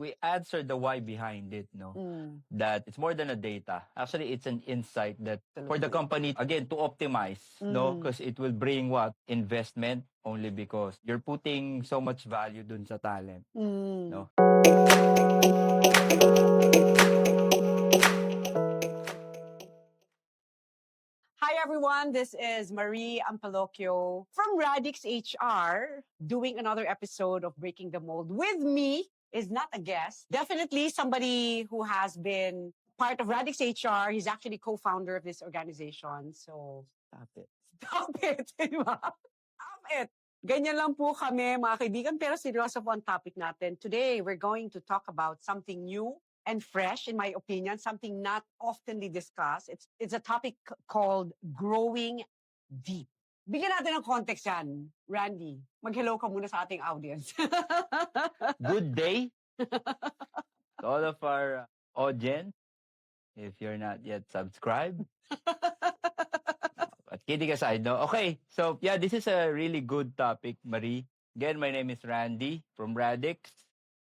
we answered the why behind it, no? That it's more than a data. Actually, it's an insight that for the company, again, to optimize, no? Because it will bring what? Investment, only because you're putting so much value dun sa talent, no? Hi everyone, this is Marie Ampalocchio from Radix HR doing another episode of Breaking the Mold. With me is not a guest, definitely somebody who has been part of Radix HR. He's actually co-founder of this organization. So, Stop it. stop it, diba? Stop it. Ganyan lang po kami mga kaibigan, pero seryoso po ang topic natin. Today, we're going to talk about something new and fresh, in my opinion, something not oftenly discussed. It's a topic called growing deep. Bigyan natin ng context yan. Randy, mag-hello ka muna sa ating audience. Good day to all of our audience. If you're not yet subscribed. But kidding aside, no? Okay, so yeah, this is a really good topic, Marie. Again, my name is Randy from Radix.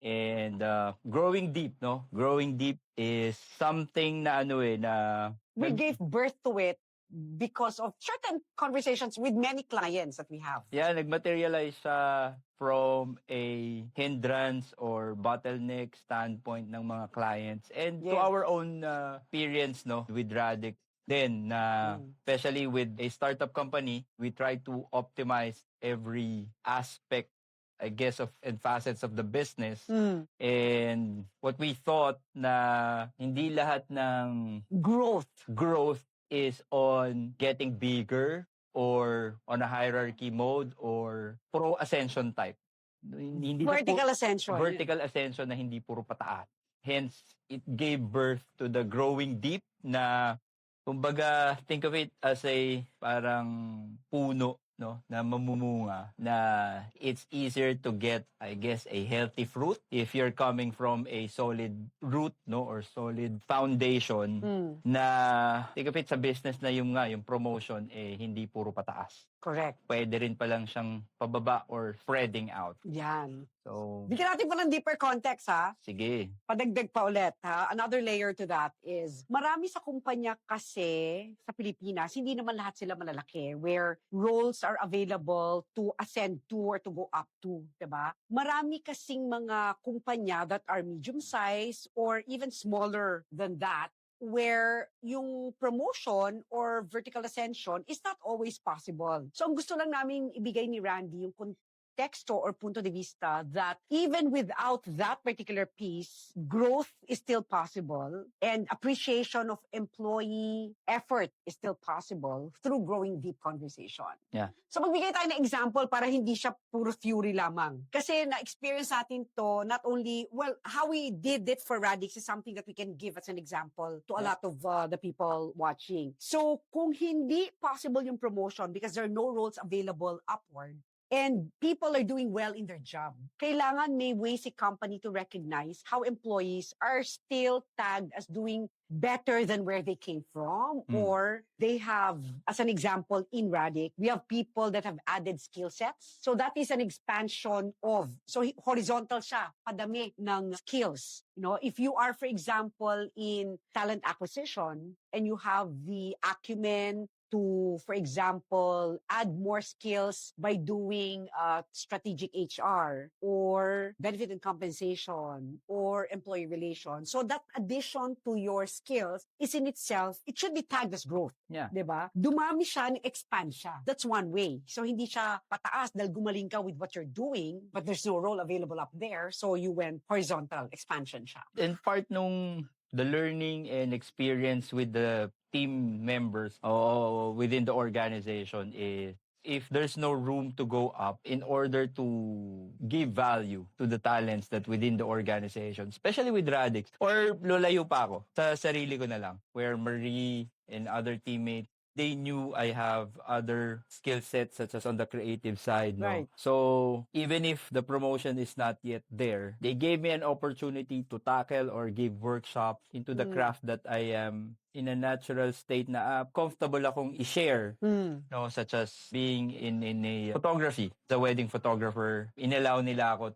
And growing deep, no? Growing deep is something na we gave birth to it because of certain conversations with many clients that we have. Yeah, nagmaterialize siya from a hindrance or bottleneck standpoint ng mga clients and to our own experience, no, with Radix. Then, especially with a startup company, we try to optimize every aspect, I guess, and facets of the business. And what we thought na hindi lahat ng growth is on getting bigger or on a hierarchy mode or pro ascension type. Hindi vertical ascension. Vertical ascension na hindi puro pataas. Hence, it gave birth to the growing deep na kumbaga, think of it as a parang puno, no, na mamumunga, na it's easier to get, I guess, a healthy fruit if you're coming from a solid root, no, or solid foundation. Na think of it sa business na yung promotion hindi puro pataas. Correct. Pwede rin palang siyang pababa or spreading out. Yan. So, bigyan natin pa ng deeper context, ha? Sige. Padagdag pa ulit, ha? Another layer to that is, marami sa kumpanya kasi sa Pilipinas, hindi naman lahat sila malalaki, where roles are available to ascend to or to go up to, diba? Marami kasing mga kumpanya that are medium size or even smaller than that, where yung promotion or vertical ascension is not always possible. So ang gusto lang namin ibigay ni Randy yung konteksto or punto de vista that even without that particular piece, growth is still possible and appreciation of employee effort is still possible through growing deep conversation. Yeah. So magbigay tayo ng example para hindi siya puro theory lamang. Kasi na-experience natin to not only, well, how we did it for Radix is something that we can give as an example to a lot of the people watching. So kung hindi possible yung promotion because there are no roles available upward, and people are doing well in their job, kailangan may way si company to recognize how employees are still tagged as doing better than where they came from, or they have, as an example, in Radix, we have people that have added skill sets. So that is an expansion of, so horizontal siya, padami ng skills. You know, if you are, for example, in talent acquisition, and you have the acumen to, for example, add more skills by doing strategic HR or benefit and compensation or employee relations. So that addition to your skills is in itself, it should be tagged as growth. Yeah. Diba? Dumami siya, expand siya. That's one way. So hindi siya pataas dahil gumaling ka with what you're doing, but there's no role available up there. So you went horizontal, expansion siya. And part nung the learning and experience with the team members within the organization is if there's no room to go up in order to give value to the talents that within the organization, especially with Radix, or lulayo pa ako sa sarili ko na lang, where Marie and other teammates, they knew I have other skill sets such as on the creative side. No? Right. So even if the promotion is not yet there, they gave me an opportunity to tackle or give workshops into the craft that I am in a natural state na comfortable akong i-share. No, such as being in a photography, the wedding photographer. Inallow nila ako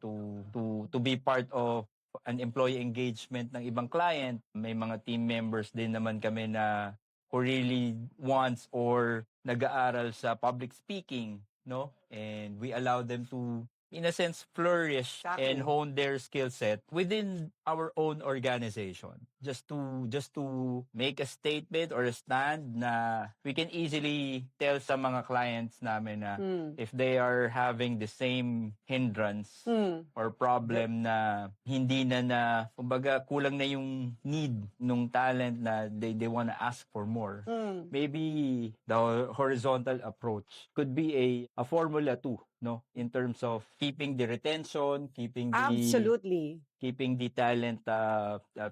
to be part of an employee engagement ng ibang client. May mga team members din naman kami na who really wants or nag-aaral sa public speaking, no? And we allow them to, in a sense, flourish and Exactly. hone their skill set within our own organization. Just to make a statement or a stand na we can easily tell sa mga clients namin na if they are having the same hindrance or problem na hindi na kumbaga kulang na yung need nung talent na they wanna ask for more. Maybe the horizontal approach could be a formula too, no? In terms of keeping the retention, Absolutely. keeping the talent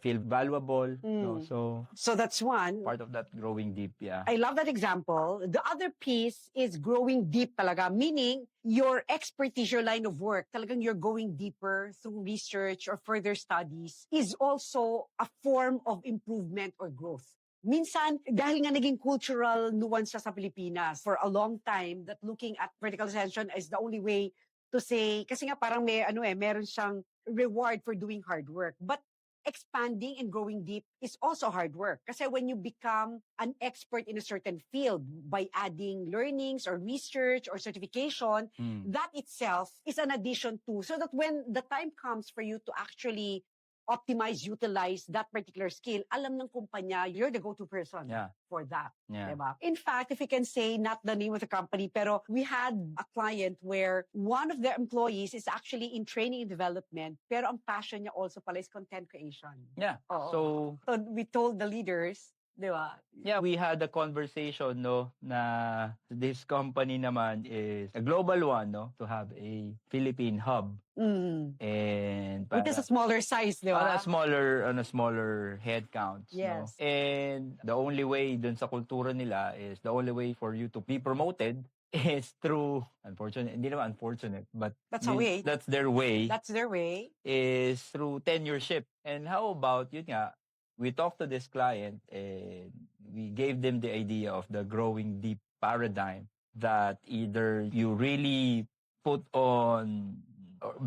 feel valuable, no? So So that's one. part of that growing deep, yeah. I love that example. The other piece is growing deep talaga, meaning your expertise, your line of work, talagang you're going deeper through research or further studies is also a form of improvement or growth. Minsan, dahil nga naging cultural nuance siya sa Pilipinas for a long time that looking at vertical ascension is the only way to say, kasi nga parang meron siyang reward for doing hard work. But expanding and growing deep is also hard work. Kasi when you become an expert in a certain field by adding learnings or research or certification, that itself is an addition to, so that when the time comes for you to actually optimize, utilize that particular skill, alam ng kumpanya, you're the go-to person Yeah. for that. Yeah. Diba? In fact, if we can say not the name of the company, pero we had a client where one of their employees is actually in training and development, pero ang passion niya also pala is content creation. Yeah. Oo. So So we told the leaders, di ba? yeah, we had a conversation, no, na this company naman is a global one, no, to have a Philippine hub. And Which is a smaller size, di on ba? a smaller head count. Yes. No? And the only way dun sa kultura nila is the only way for you to be promoted is through, hindi naman unfortunate, but That's a way. that's their way, That's their way. is through tenureship. And how about, yun nga, we talked to this client and we gave them the idea of the growing deep paradigm that either you really put on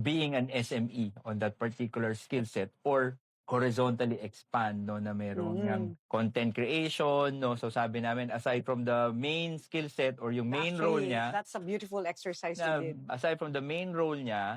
being an SME on that particular skill set or horizontally expand, no, na meron ng content creation, no. So sabi namin, aside from the main skill set or yung main role Actually, niya, that's a beautiful exercise na, you did. aside from the main role niya,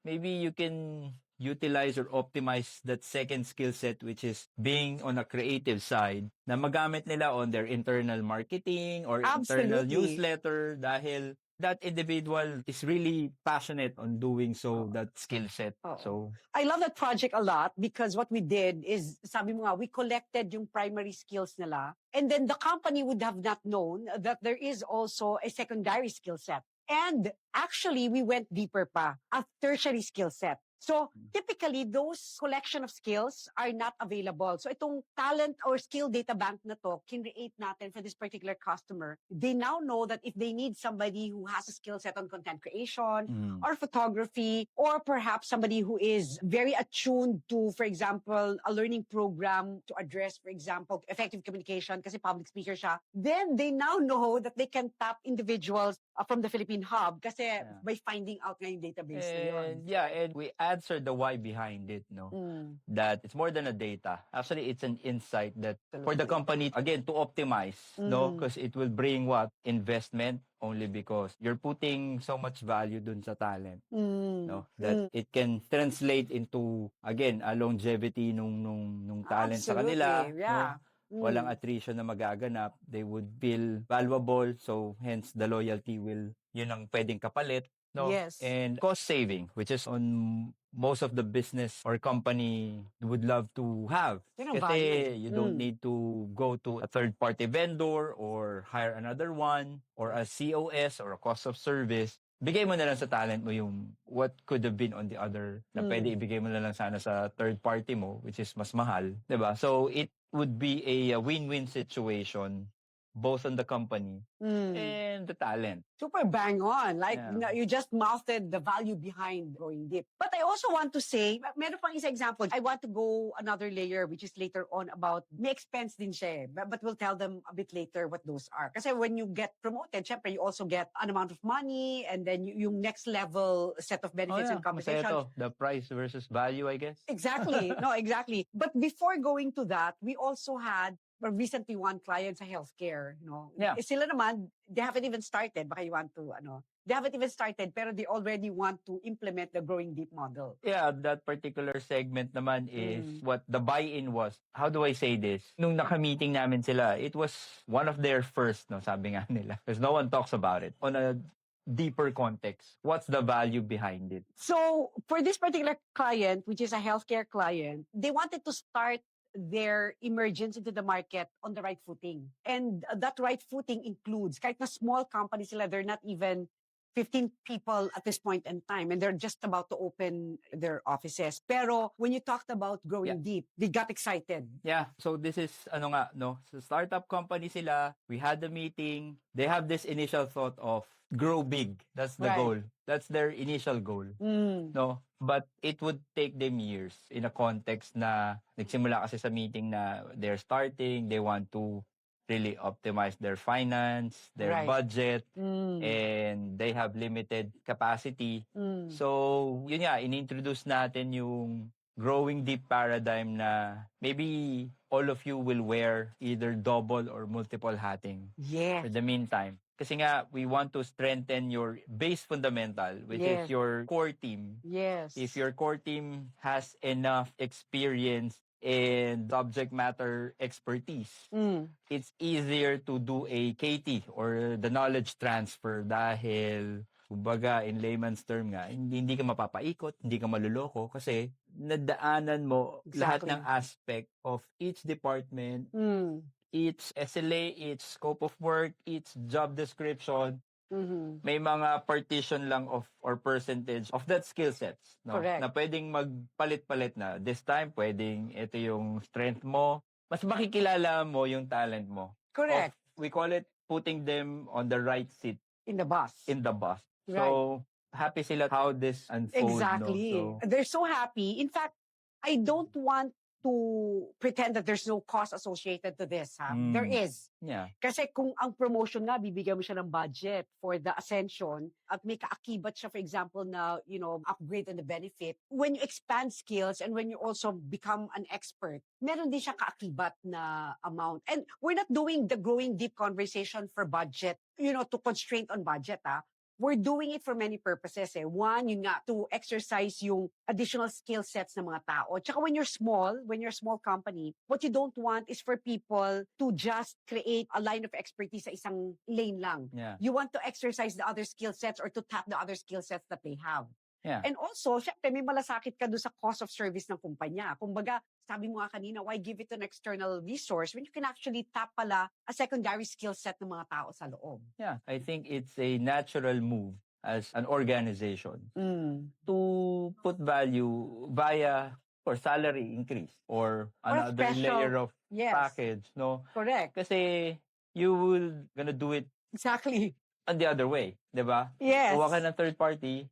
maybe you can utilize or optimize that second skill set, which is being on a creative side, na magamit nila on their internal marketing or internal Absolutely. newsletter dahil that individual is really passionate on doing so, that skill set. So I love that project a lot because what we did is, sabi mo nga, we collected yung primary skills nila, and then the company would have not known that there is also a secondary skill set. And actually, we went deeper pa, a tertiary skill set. So typically, those collection of skills are not available. So itong talent or skill data bank na to, create natin for this particular customer. They now know that if they need somebody who has a skill set on content creation or photography, or perhaps somebody who is very attuned to, for example, a learning program to address, for example, effective communication, kasi public speaker siya, then they now know that they can tap individuals from the Philippine Hub kasi by finding out nga yung database na yun. And yeah, and we answered the why behind it, no? That it's more than a data. Actually, it's an insight that for the company, again, to optimize, no? Because it will bring what? Investment, only because you're putting so much value dun sa talent, no? That it can translate into, again, a longevity nung talent sa kanila, yeah. no? Walang attrition na magaganap. They would feel valuable. So, hence, the loyalty will, yun ang pwedeng kapalit. No? Yes. And cost saving, which is on most of the business or company would love to have. Yun ang Kasi value. you don't need to go to a third-party vendor or hire another one or a COS or a cost of service. Bigay mo na lang sa talent mo yung what could have been on the other na pwede ibigay mo na lang sana sa third party mo, which is mas mahal. Diba? So it would be a win-win situation both on the company Mm. and the talent. Super bang on. Like, Yeah. you just mouthed the value behind Going Deep. But I also want to say, meron pang isa example. I want to go another layer, which is later on about, may expense din siya eh. But we'll tell them a bit later what those are. Kasi when you get promoted, syempre, you also get an amount of money and then yung next level set of benefits and Masaya compensations. to. The price versus value, I guess. Exactly. No, exactly. But before going to that, we also had recently one client sa healthcare, Yeah. Sila naman, they haven't even started. Baka you want to, they haven't even started, pero they already want to implement the Growing Deep model. Yeah, that particular segment naman is Mm. what the buy-in was. How do I say this? Nung naka-meeting namin sila, it was one of their first, no, sabi nga nila. Because no one talks about it. On a deeper context, what's the value behind it? So for this particular client, which is a healthcare client, they wanted to start their emergence into the market on the right footing. And that right footing includes, kahit na small company sila, they're not even 15 people at this point in time, and they're just about to open their offices. Pero when you talked about Growing Deep, they got excited. Yeah, so this is, so startup company sila, we had the meeting, they have this initial thought of grow big. That's the Right. goal. That's their initial goal. Mm. No, but it would take them years in a context na nagsimula kasi sa meeting na they're starting, they want to really optimize their finance, their Right. budget, Mm. and they have limited capacity. Mm. So, yun nga, inintroduce natin yung growing deep paradigm na maybe all of you will wear either double or multiple hatting Yes. for the meantime. Kasi nga, we want to strengthen your base fundamental, which Yes. is your core team. Yes. If your core team has enough experience and subject matter expertise, Mm. it's easier to do a KT or the knowledge transfer dahil, kumbaga, in layman's term nga, hindi ka mapapaikot, hindi ka maluloko kasi nadaanan mo lahat Exactly. ng aspect of each department, Mm. each SLA, each scope of work, each job description. Mhm. May mga partition lang of or percentage of that skill sets, no? Correct. Na pwedeng magpalit-palit na. This time, pwedeng ito yung strength mo. Mas makikilala mo yung talent mo. Correct. We call it putting them on the right seat In the bus. in the bus. Right. So, happy sila how this unfolds, Exactly. no? So, They're so happy. In fact, I don't want to pretend that there's no cost associated to this. There is. yeah. Kasi kung ang promotion nga, bibigyan mo siya ng budget for the ascension at may kaakibat siya, for example, na, upgrade and the benefit. When you expand skills and when you also become an expert, meron din siya kaakibat na amount. And we're not doing the Growing Deep conversation for budget, to constraint on budget. We're doing it for many purposes. One, yun nga, to exercise yung additional skill sets ng mga tao. Tsaka when you're a small company, what you don't want is for people to just create a line of expertise sa isang lane lang. Yeah. You want to exercise the other skill sets or to tap the other skill sets that they have. Yeah. And also, syempre, may malasakit ka doon sa cost of service ng kumpanya. Kumbaga, sabi mo nga kanina, why give it an external resource when you can actually tap pala a secondary skill set ng mga tao sa loob? Yeah. I think it's a natural move as an organization Mm. to put value via or salary increase or another special- layer of Yes. package, no? Correct. Kasi you will gonna do it Exactly. on the other way, di ba? Yes. Kuha ka ng third party,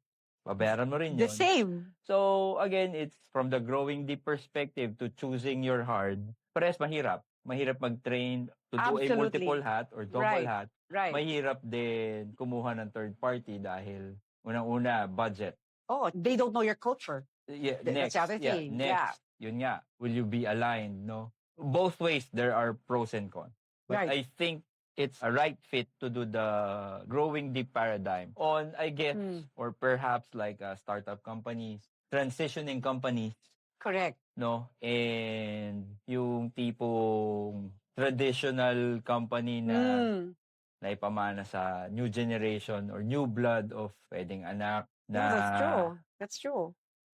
babayaran mo rin The yun. same. So, again, it's from the growing deep perspective to choosing your hard. Pares mahirap. Mahirap mag-train to do a Absolutely. multiple hat or double Right. hat. Right. Mahirap din kumuha ng third party dahil unang-una, budget. Oh, they don't know your culture. Yeah, That's next. the other thing. Next. Yeah. Yun nga. Will you be aligned, no? Both ways, there are pros and cons. But Right. I think it's a right fit to do the growing deep paradigm on, I guess, or perhaps like startup companies, transitioning companies, Correct. no? And yung tipong traditional company na Mm. naipamana sa new generation or new blood of pwedeng anak na No, that's true. That's true.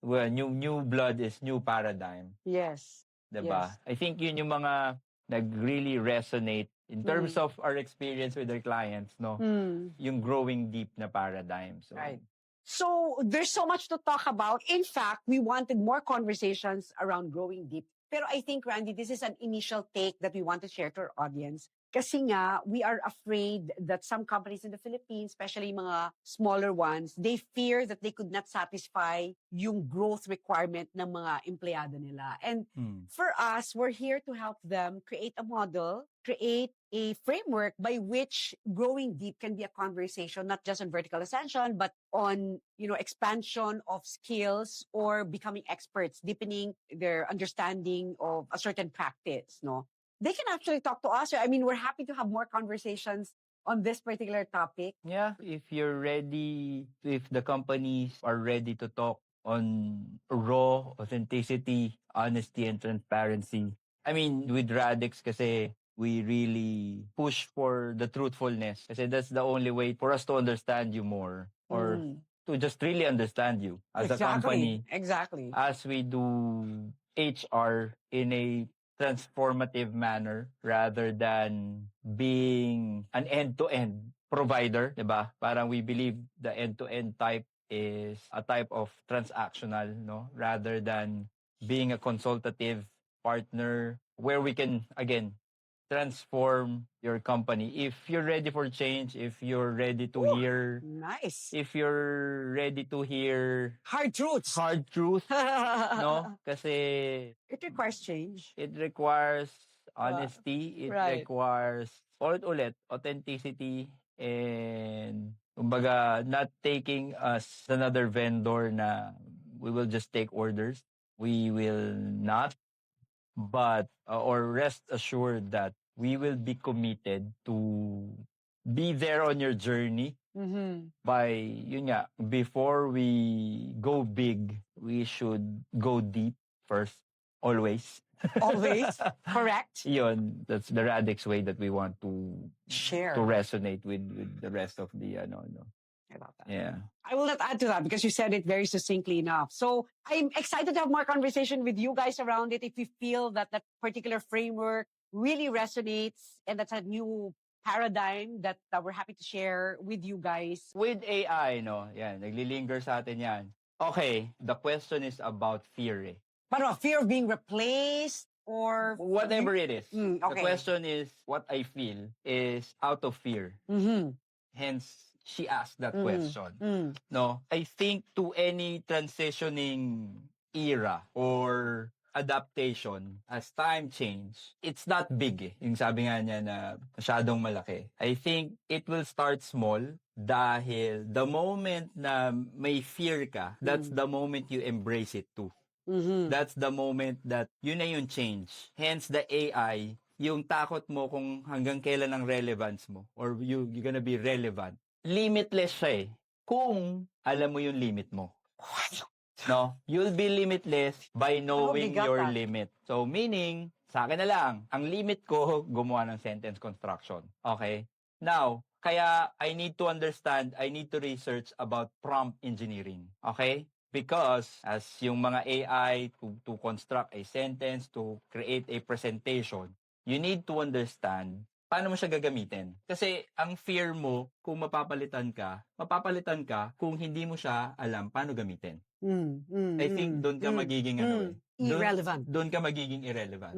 well, new blood is new paradigm, Yes. 'di ba? Yes. I think yun yung mga nag-really resonate in terms of our experience with our clients, no? Mm. Yung growing deep na paradigm. So, Right. So there's so much to talk about. In fact, we wanted more conversations around Growing Deep. Pero I think, Randy, this is an initial take that we want to share to our audience. Kasi nga, we are afraid that some companies in the Philippines, especially mga smaller ones, they fear that they could not satisfy yung growth requirement ng mga empleyado nila. And for us, we're here to help them create a model, create a framework by which growing deep can be a conversation, not just on vertical ascension, but on, expansion of skills or becoming experts, deepening their understanding of a certain practice, no? They can actually talk to us. I mean, we're happy to have more conversations on this particular topic. Yeah, if you're ready, if the companies are ready to talk on raw authenticity, honesty, and transparency. I mean, with Radix kasi we really push for the truthfulness kasi that's the only way for us to understand you more or to just really understand you as a company Exactly. as we do HR in a transformative manner rather than being an end-to-end provider, 'di ba? Parang we believe the end-to-end type is a type of transactional, no? Rather than being a consultative partner where we can again transform your company. If you're ready for change, if you're ready to hear Nice. if you're ready to hear Hard truths. hard truth, no? Kasi It requires change. it requires honesty, it Right. requires ulit authenticity and kumbaga not taking us another vendor na we will just take orders. We will not, but or rest assured that we will be committed to be there on your journey by yun nga, before we go big, we should go deep first, always. Always. Correct. Yun, that's the Radix way that we want to Share. resonate with the rest of the no. I love that. Yeah. I will not add to that because you said it very succinctly enough. So I'm excited to have more conversation with you guys around it. If you feel that that particular framework really resonates and that's a new paradigm that we're happy to share with you guys. With AI, no, yan, naglilinger sa atin yan. Okay, the question is about fear eh. But fear of being replaced or Whatever it is. okay. The question is, what I feel is out of fear. Hence, she asked that question. No, I think to any transitioning era or adaptation as time change, it's not big eh. Yung sabi nga niya na masyadong malaki. I think it will start small dahil the moment na may fear ka, that's the moment you embrace it too. That's the moment that yun na yung change. Hence the AI, yung takot mo kung hanggang kailan ang relevance mo or you're gonna be relevant. Limitless siya eh. Kung alam mo yung limit mo. No? You'll be limitless by knowing got your that. limit. So meaning, sa akin na lang, ang limit ko, gumawa ng sentence construction. Okay? Now, kaya I need to understand, I need to research about prompt engineering. Okay? Because as yung mga AI to construct a sentence, to create a presentation, you need to understand paano mo siya gagamitin. Kasi ang fear mo, kung mapapalitan ka kung hindi mo siya alam paano gamitin. I think doon ka magiging irrelevant. Doon ka magiging irrelevant.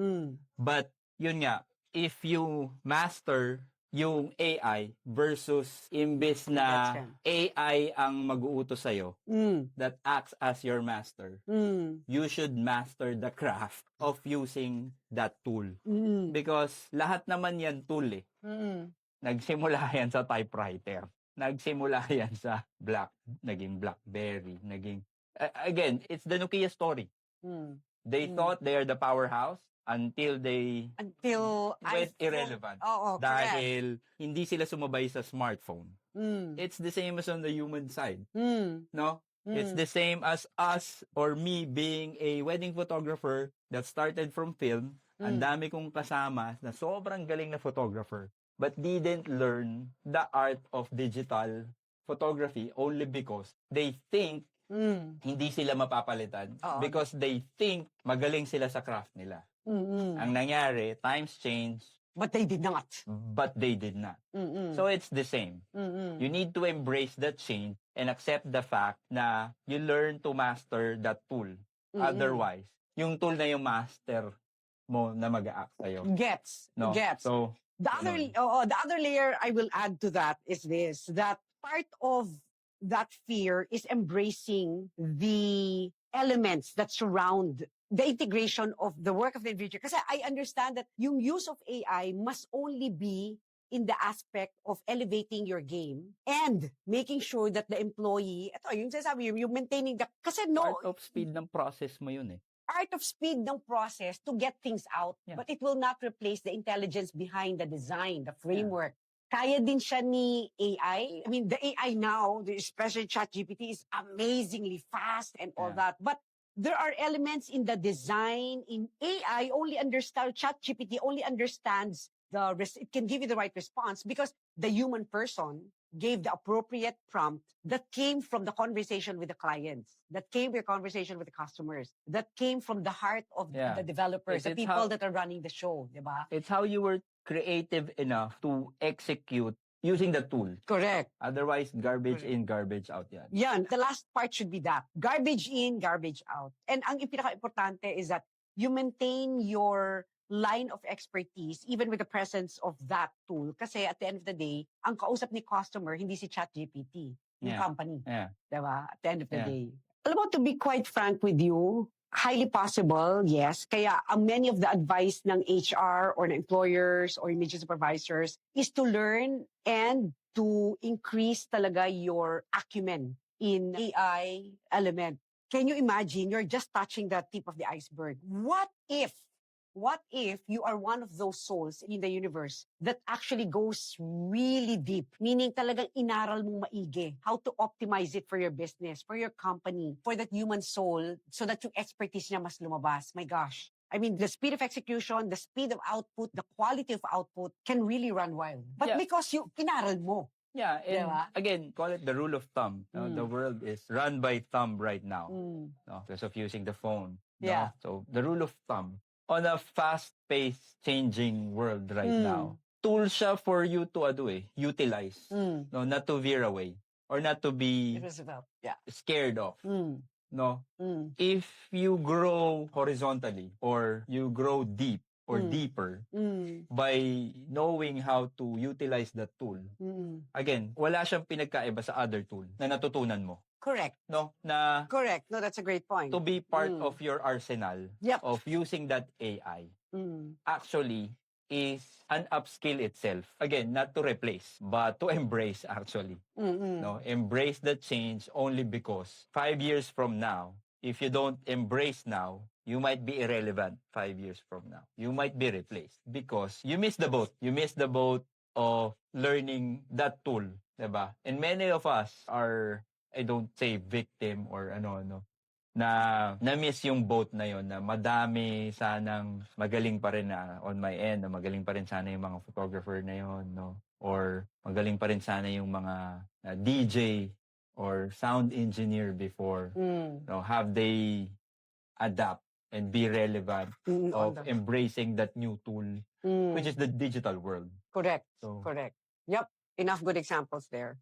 But yun nga, if you master yung AI versus imbes na AI ang mag-uutos sa'yo that acts as your master, you should master the craft of using that tool. Because lahat naman yan tool eh. Nagsimula yan sa typewriter. Nagsimula yan sa naging BlackBerry, again, it's the Nokia story. They thought they are the powerhouse until went irrelevant. Dahil hindi sila sumabay sa smartphone. It's the same as on the human side. No? It's the same as us or me being a wedding photographer that started from film. Ang dami kong kasama na sobrang galing na photographer but didn't learn the art of digital photography only because they think hindi sila mapapalitan because they think magaling sila sa craft nila. Ang nangyari, times change. But they did not. So it's the same. You need to embrace that change and accept the fact na you learn to master that tool. Otherwise, yung tool na yung master mo na mag-a-act sa'yo. Gets. No? Gets. So, Ganon. The other layer I will add to that is this, that part of that fear is embracing the elements that surround the integration of the work of the individual. Kasi I understand that yung use of AI must only be in the aspect of elevating your game and making sure that the employee, ito, yung sinasabi, yung maintaining the, kasi no, Part of speed ng process mo yun eh. art of speed ng process to get things out, Yeah. but it will not replace the intelligence behind the design, the framework. Kaya din siya ni AI. I mean, the AI now, especially ChatGPT, is amazingly fast and all Yeah. that. But there are elements in the design, in AI, ChatGPT only understands it can give you the right response because the human person gave the appropriate prompt that came from the conversation with the clients, that came with the conversation with the customers, that came from the heart of Yeah. the developers, the It's people how- that are running the show, di ba? It's how you were creative enough to execute using the tool. Correct. Otherwise, garbage Correct. in, garbage out yan. Yan, the last part should be that. Garbage in, garbage out. And ang pinaka-importante is that you maintain your line of expertise even with the presence of that tool. Kasi at the end of the day, ang kausap ni customer, hindi si ChatGPT, yung Yeah. company. Yeah. Diba? At the end of the Yeah. day. Alam mo, to be quite frank with you, highly possible, yes. Kaya many of the advice ng HR or ng employers or immediate supervisors is to learn and to increase talaga your acumen in AI element. Can you imagine, you're just touching the tip of the iceberg. What if you are one of those souls in the universe that actually goes really deep? Meaning talagang inaral mong maigi how to optimize it for your business, for your company, for that human soul so that yung expertise niya mas lumabas. My gosh. I mean, the speed of execution, the speed of output, the quality of output can really run wild. But Yeah. because you inaral mo. Yeah, and Diba? again, call it the rule of thumb. The world is run by thumb right now, because of using the phone. Yeah. So the rule of thumb, on a fast-paced, changing world right now, tool siya for you to utilize, no, not to veer away or not to be It was about, yeah. scared of. No, if you grow horizontally or you grow deep or deeper by knowing how to utilize that tool, again, wala siyang pinagkaiba sa other tool na natutunan mo. Correct. No, na Correct. No, that's a great point. to be part of your arsenal Yep. of using that AI actually is an upskill itself. Again, not to replace, but to embrace actually. No, embrace the change only because 5 years from now, if you don't embrace now, you might be irrelevant 5 years from now. You might be replaced because you missed the boat. You missed the boat of learning that tool, diba? And many of us are, I don't say victim or ano, na-miss yung boat na yon, na madami sanang magaling pa rin na on my end, na magaling pa rin sana yung mga photographer na yon, no? Or magaling pa rin sana yung mga DJ or sound engineer before. No, have they adapt and be relevant of embracing that new tool, which is the digital world. Correct. So, Correct. Yep. Enough good examples there.